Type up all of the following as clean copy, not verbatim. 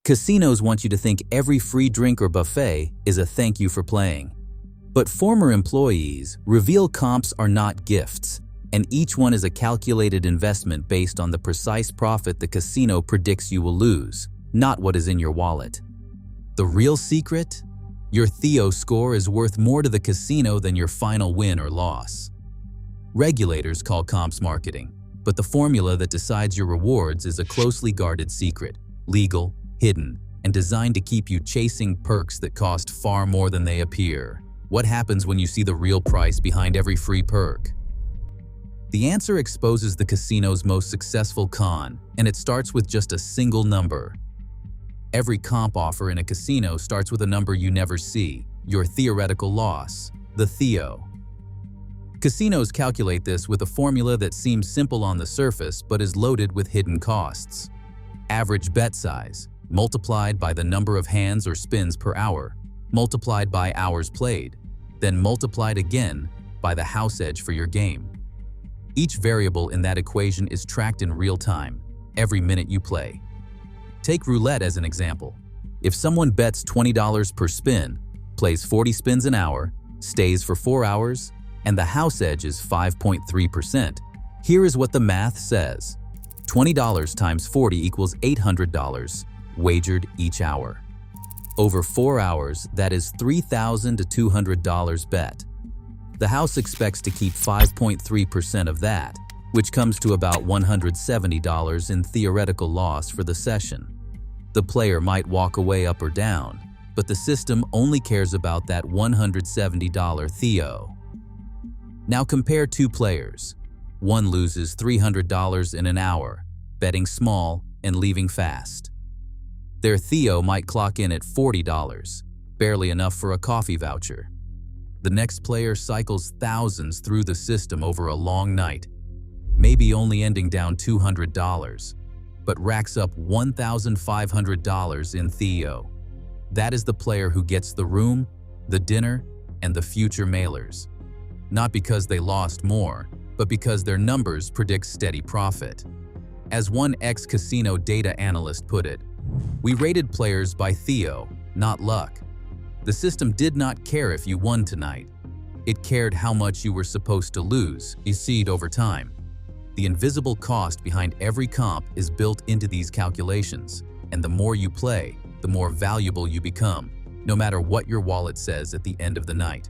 Casinos want you to think every free drink or buffet is a thank you for playing. But former employees reveal comps are not gifts, and each one is a calculated investment based on the precise profit the casino predicts you will lose, not what is in your wallet. The real secret? Your THEO score is worth more to the casino than your final win or loss. Regulators call comps marketing, but the formula that decides your rewards is a closely guarded secret, legal, hidden, and designed to keep you chasing perks that cost far more than they appear. What happens when you see the real price behind every free perk? The answer exposes the casino's most successful con, and it starts with just a single number. Every comp offer in a casino starts with a number you never see, your theoretical loss, the THEO. Casinos calculate this with a formula that seems simple on the surface but is loaded with hidden costs. Average bet size, multiplied by the number of hands or spins per hour, multiplied by hours played, then multiplied again by the house edge for your game. Each variable in that equation is tracked in real time, every minute you play. Take roulette as an example. If someone bets $20 per spin, plays 40 spins an hour, stays for 4 hours, and the house edge is 5.3%, here is what the math says. $20 times 40 equals $800, wagered each hour. Over 4 hours, that is $3,200 bet. The house expects to keep 5.3% of that, which comes to about $170 in theoretical loss for the session. The player might walk away up or down, but the system only cares about that $170 THEO. Now compare two players. One loses $300 in an hour, betting small and leaving fast. Their THEO might clock in at $40, barely enough for a coffee voucher. The next player cycles thousands through the system over a long night, maybe only ending down $200, but racks up $1,500 in THEO. That is the player who gets the room, the dinner, and the future mailers. Not because they lost more, but because their numbers predict steady profit. As one ex-casino data analyst put it, "We rated players by THEO, not luck. The system did not care if you won tonight. It cared how much you were supposed to lose, you see it over time." The invisible cost behind every comp is built into these calculations, and the more you play, the more valuable you become, no matter what your wallet says at the end of the night.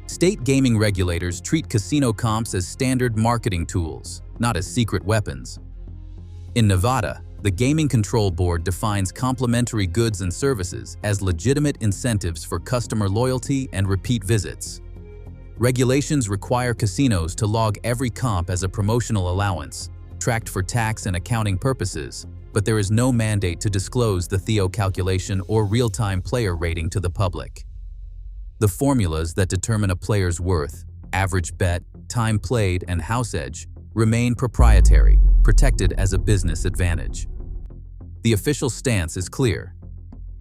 State gaming regulators treat casino comps as standard marketing tools, not as secret weapons. In Nevada, the Gaming Control Board defines complementary goods and services as legitimate incentives for customer loyalty and repeat visits. Regulations require casinos to log every comp as a promotional allowance, tracked for tax and accounting purposes, but there is no mandate to disclose the THEO calculation or real-time player rating to the public. The formulas that determine a player's worth, average bet, time played, and house edge, remain proprietary, protected as a business advantage. The official stance is clear.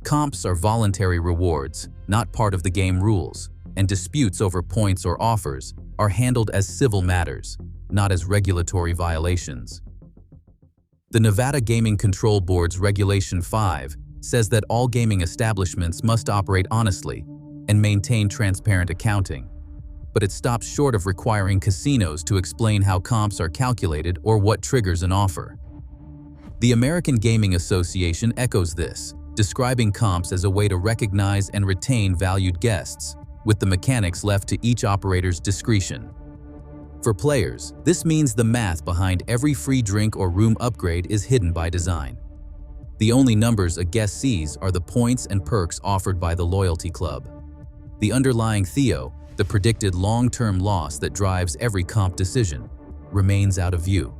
Comps are voluntary rewards, not part of the game rules, and disputes over points or offers are handled as civil matters, not as regulatory violations. The Nevada Gaming Control Board's Regulation 5 says that all gaming establishments must operate honestly and maintain transparent accounting, but it stops short of requiring casinos to explain how comps are calculated or what triggers an offer. The American Gaming Association echoes this, describing comps as a way to recognize and retain valued guests, with the mechanics left to each operator's discretion. For players, this means the math behind every free drink or room upgrade is hidden by design. The only numbers a guest sees are the points and perks offered by the loyalty club. The underlying THEO, the predicted long-term loss that drives every comp decision, remains out of view.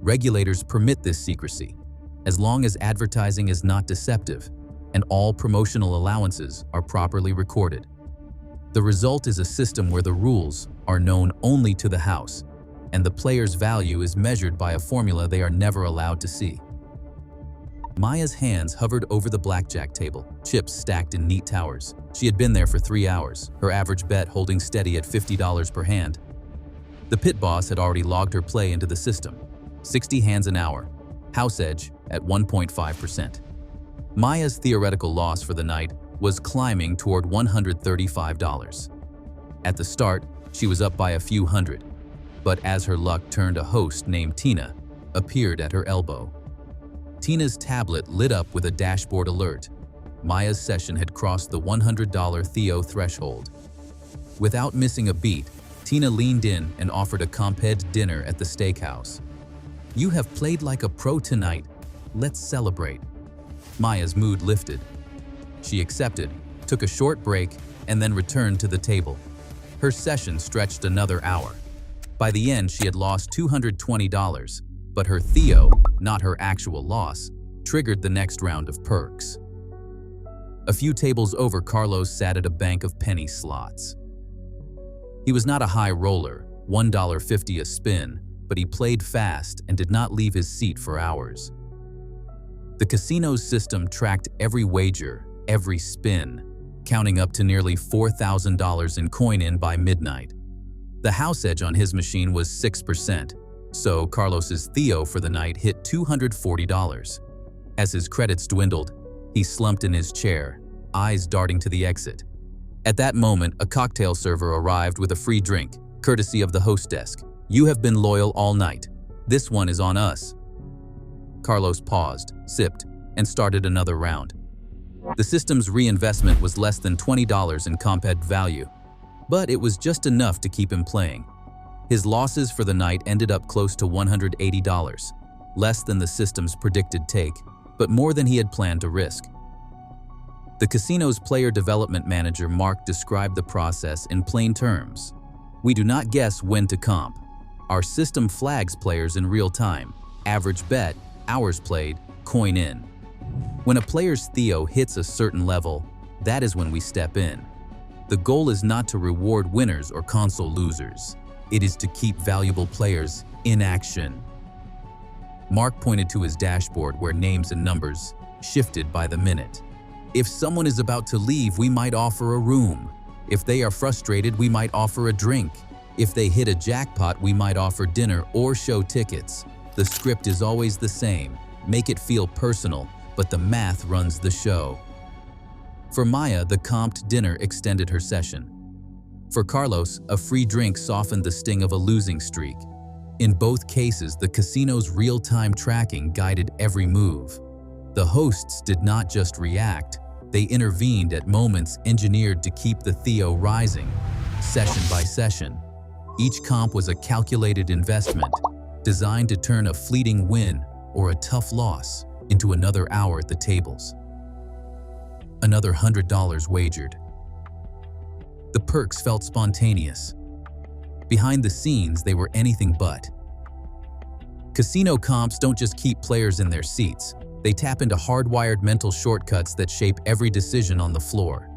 Regulators permit this secrecy, as long as advertising is not deceptive and all promotional allowances are properly recorded. The result is a system where the rules are known only to the house, and the player's value is measured by a formula they are never allowed to see. Maya's hands hovered over the blackjack table, chips stacked in neat towers. She had been there for 3 hours, her average bet holding steady at $50 per hand. The pit boss had already logged her play into the system. 60 hands an hour. House edge, at 1.5%. Maya's theoretical loss for the night was climbing toward $135. At the start, she was up by a few hundred, but as her luck turned, a host named Tina appeared at her elbow. Tina's tablet lit up with a dashboard alert. Maya's session had crossed the $100 THEO threshold. Without missing a beat, Tina leaned in and offered a comped dinner at the steakhouse. "You have played like a pro tonight. Let's celebrate." Maya's mood lifted. She accepted, took a short break, and then returned to the table. Her session stretched another hour. By the end, she had lost $220, but her THEO, not her actual loss, triggered the next round of perks. A few tables over, Carlos sat at a bank of penny slots. He was not a high roller, $1.50 a spin, but he played fast and did not leave his seat for hours. The casino's system tracked every wager, every spin, counting up to nearly $4,000 in coin-in by midnight. The house edge on his machine was 6%, so Carlos's THEO for the night hit $240. As his credits dwindled, he slumped in his chair, eyes darting to the exit. At that moment, a cocktail server arrived with a free drink, courtesy of the host desk. "You have been loyal all night. This one is on us." Carlos paused, sipped, and started another round. The system's reinvestment was less than $20 in comped value, but it was just enough to keep him playing. His losses for the night ended up close to $180, less than the system's predicted take, but more than he had planned to risk. The casino's player development manager, Mark, described the process in plain terms. "We do not guess when to comp. Our system flags players in real time, average bet, hours played, coin in. When a player's THEO hits a certain level, that is when we step in. The goal is not to reward winners or console losers. It is to keep valuable players in action." Mark pointed to his dashboard where names and numbers shifted by the minute. "If someone is about to leave, we might offer a room. If they are frustrated, we might offer a drink. If they hit a jackpot, we might offer dinner or show tickets. The script is always the same. Make it feel personal, but the math runs the show." For Maya, the comped dinner extended her session. For Carlos, a free drink softened the sting of a losing streak. In both cases, the casino's real-time tracking guided every move. The hosts did not just react, they intervened at moments engineered to keep the THEO rising, session by session. Each comp was a calculated investment, designed to turn a fleeting win or a tough loss into another hour at the tables. Another $100 wagered. The perks felt spontaneous. Behind the scenes, they were anything but. Casino comps don't just keep players in their seats. They tap into hardwired mental shortcuts that shape every decision on the floor.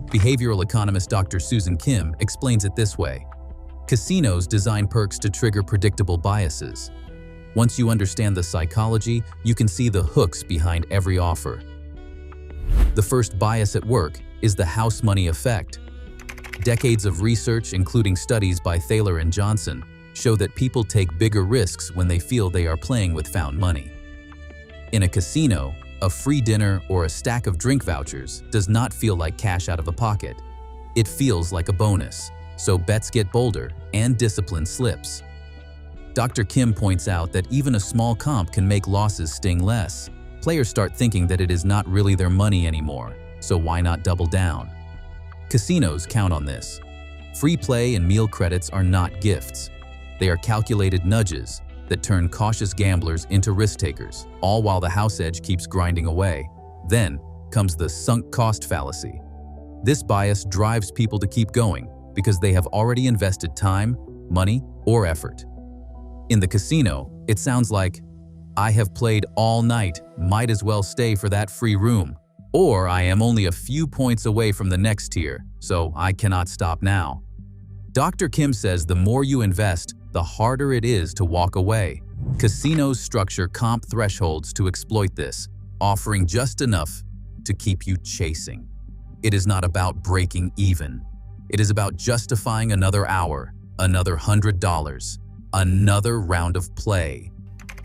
Behavioral economist Dr. Susan Kim explains it this way: "Casinos design perks to trigger predictable biases. Once you understand the psychology, you can see the hooks behind every offer. The first bias at work is the house money effect. Decades of research, including studies by Thaler and Johnson, show that people take bigger risks when they feel they are playing with found money. In a casino, a free dinner or a stack of drink vouchers does not feel like cash out of a pocket. It feels like a bonus, so bets get bolder and discipline slips." Dr. Kim points out that even a small comp can make losses sting less. Players start thinking that it is not really their money anymore, so why not double down? Casinos count on this. Free play and meal credits are not gifts. They are calculated nudges that turn cautious gamblers into risk takers, all while the house edge keeps grinding away. Then comes the sunk cost fallacy. This bias drives people to keep going because they have already invested time, money, or effort. In the casino, it sounds like, "I have played all night, might as well stay for that free room," or "I am only a few points away from the next tier, so I cannot stop now." Dr. Kim says the more you invest, the harder it is to walk away. Casinos structure comp thresholds to exploit this, offering just enough to keep you chasing. It is not about breaking even. It is about justifying another hour, another $100, another round of play.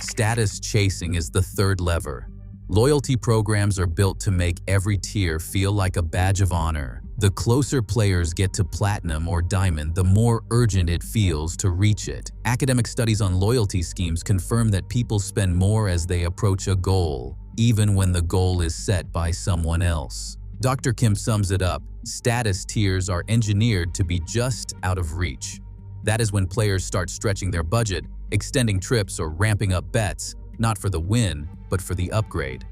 Status chasing is the third lever. Loyalty programs are built to make every tier feel like a badge of honor. The closer players get to platinum or diamond, the more urgent it feels to reach it. Academic studies on loyalty schemes confirm that people spend more as they approach a goal, even when the goal is set by someone else. Dr. Kim sums it up: status tiers are engineered to be just out of reach. That is when players start stretching their budget, extending trips, or ramping up bets, not for the win, but for the upgrade.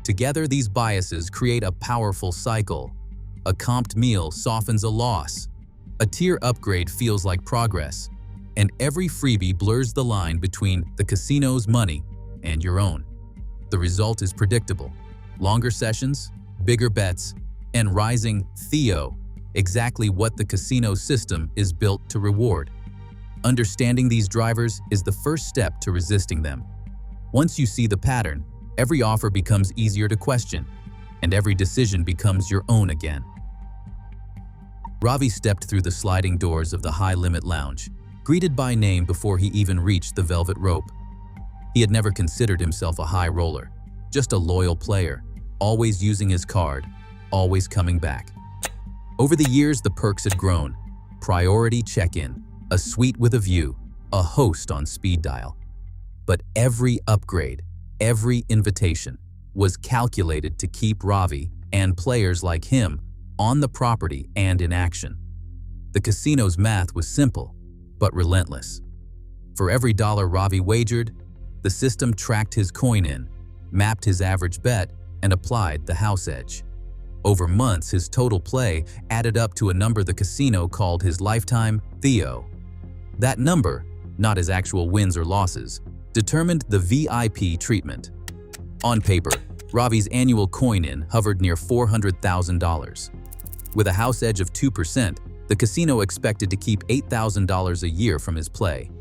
Together, these biases create a powerful cycle. A comped meal softens a loss. A tier upgrade feels like progress. And every freebie blurs the line between the casino's money and your own. The result is predictable: longer sessions, bigger bets, and rising THEO, exactly what the casino system is built to reward. Understanding these drivers is the first step to resisting them. Once you see the pattern, every offer becomes easier to question, and every decision becomes your own again. Ravi stepped through the sliding doors of the high-limit lounge, greeted by name before he even reached the velvet rope. He had never considered himself a high roller, just a loyal player, always using his card, always coming back. Over the years, the perks had grown: priority check-in, a suite with a view, a host on speed dial. But every upgrade, every invitation, was calculated to keep Ravi and players like him on the property and in action. The casino's math was simple, but relentless. For every dollar Ravi wagered, the system tracked his coin in, mapped his average bet, and applied the house edge. Over months, his total play added up to a number the casino called his lifetime THEO. That number, not his actual wins or losses, determined the VIP treatment. On paper, Ravi's annual coin-in hovered near $400,000. With a house edge of 2%, the casino expected to keep $8,000 a year from his play.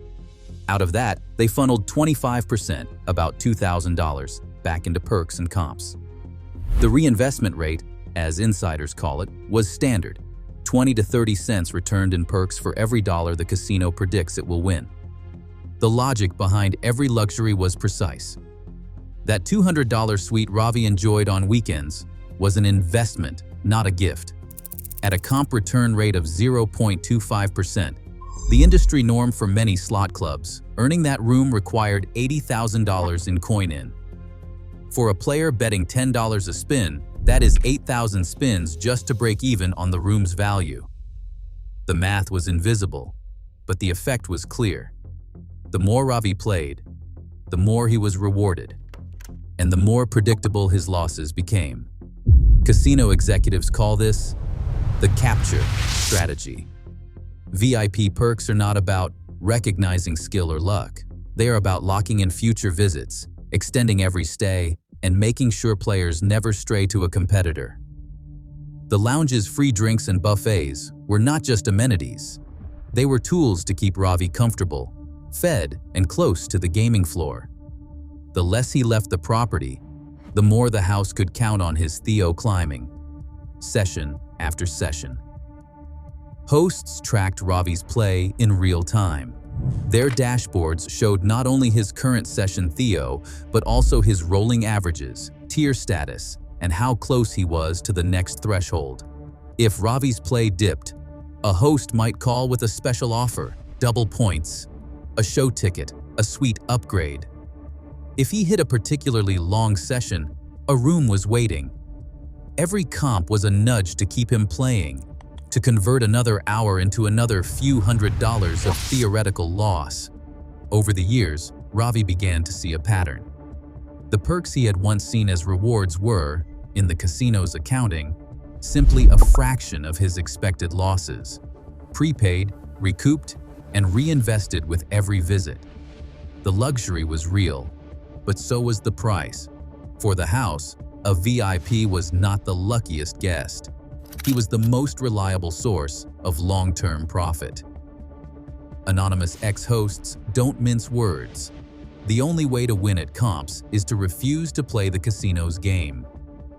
Out of that, they funneled 25%, about $2,000, back into perks and comps. The reinvestment rate, as insiders call it, was standard: 20 to 30 cents returned in perks for every dollar the casino predicts it will win. The logic behind every luxury was precise. That $200 suite Ravi enjoyed on weekends was an investment, not a gift. At a comp return rate of 0.25%, the industry norm for many slot clubs, earning that room required $80,000 in coin-in. For a player betting $10 a spin, that is 8,000 spins just to break even on the room's value. The math was invisible, but the effect was clear. The more Ravi played, the more he was rewarded, and the more predictable his losses became. Casino executives call this the capture strategy. VIP perks are not about recognizing skill or luck. They are about locking in future visits, extending every stay, and making sure players never stray to a competitor. The lounge's free drinks and buffets were not just amenities. They were tools to keep Ravi comfortable, fed, and close to the gaming floor. The less he left the property, the more the house could count on his THEO climbing, session after session. Hosts tracked Ravi's play in real time. Their dashboards showed not only his current session THEO, but also his rolling averages, tier status, and how close he was to the next threshold. If Ravi's play dipped, a host might call with a special offer, double points, a show ticket, a suite upgrade. If he hit a particularly long session, a room was waiting. Every comp was a nudge to keep him playing, to convert another hour into another few $100s of theoretical loss. Over the years, Ravi began to see a pattern. The perks he had once seen as rewards were, in the casino's accounting, simply a fraction of his expected losses, prepaid, recouped, and reinvested with every visit. The luxury was real, but so was the price. For the house, a VIP was not the luckiest guest. He was the most reliable source of long-term profit. Anonymous ex-hosts don't mince words. The only way to win at comps is to refuse to play the casino's game.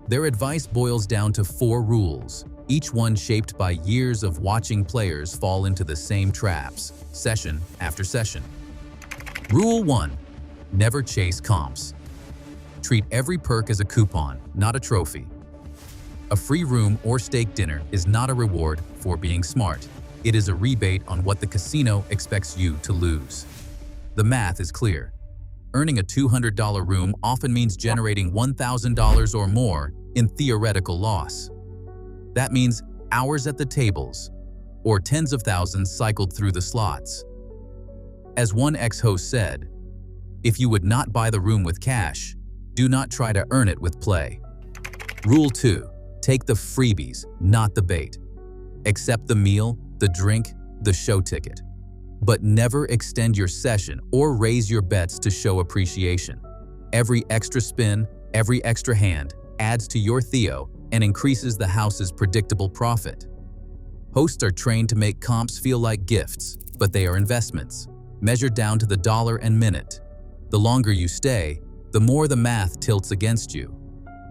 Their advice boils down to 4 rules, each one shaped by years of watching players fall into the same traps, session after session. Rule 1. Never chase comps. Treat every perk as a coupon, not a trophy. A free room or steak dinner is not a reward for being smart. It is a rebate on what the casino expects you to lose. The math is clear. Earning a $200 room often means generating $1,000 or more in theoretical loss. That means hours at the tables, or tens of thousands cycled through the slots. As one ex-host said, if you would not buy the room with cash, do not try to earn it with play. Rule 2. Take the freebies, not the bait. Accept the meal, the drink, the show ticket. But never extend your session or raise your bets to show appreciation. Every extra spin, every extra hand adds to your THEO and increases the house's predictable profit. Hosts are trained to make comps feel like gifts, but they are investments, measured down to the dollar and minute. The longer you stay, the more the math tilts against you.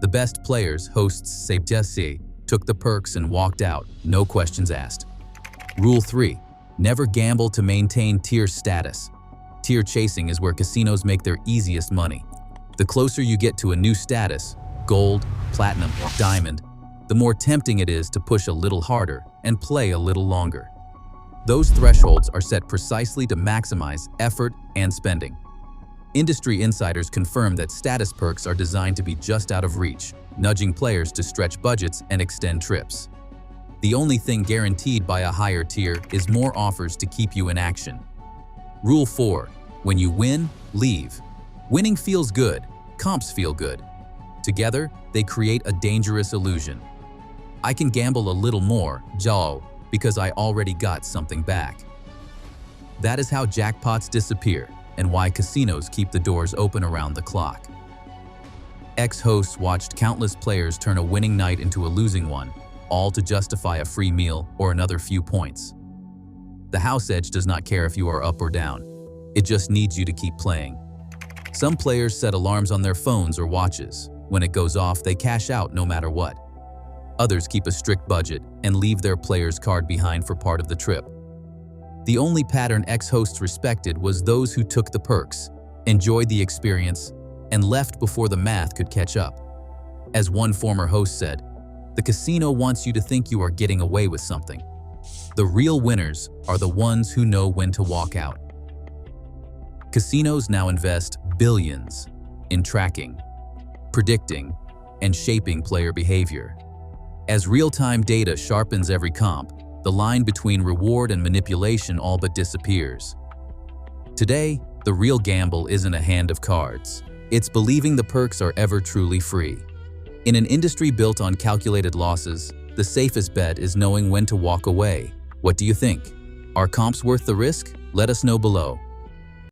The best players, hosts say, took the perks and walked out, no questions asked. Rule 3. Never gamble to maintain tier status. Tier chasing is where casinos make their easiest money. The closer you get to a new status, gold, platinum, diamond, the more tempting it is to push a little harder and play a little longer. Those thresholds are set precisely to maximize effort and spending. Industry insiders confirm that status perks are designed to be just out of reach, nudging players to stretch budgets and extend trips. The only thing guaranteed by a higher tier is more offers to keep you in action. Rule 4. When you win, leave. Winning feels good, comps feel good. Together, they create a dangerous illusion. I can gamble a little more, because I already got something back. That is how jackpots disappear and why casinos keep the doors open around the clock. Ex-hosts watched countless players turn a winning night into a losing one, all to justify a free meal or another few points. The house edge does not care if you are up or down. It just needs you to keep playing. Some players set alarms on their phones or watches. When it goes off, they cash out no matter what. Others keep a strict budget and leave their player's card behind for part of the trip. The only pattern ex-hosts respected was those who took the perks, enjoyed the experience, and left before the math could catch up. As one former host said, the casino wants you to think you are getting away with something. The real winners are the ones who know when to walk out. Casinos now invest billions in tracking, predicting, and shaping player behavior. As real-time data sharpens every comp, the line between reward and manipulation all but disappears. Today, the real gamble isn't a hand of cards. It's believing the perks are ever truly free. In an industry built on calculated losses, the safest bet is knowing when to walk away. What do you think? Are comps worth the risk? Let us know below.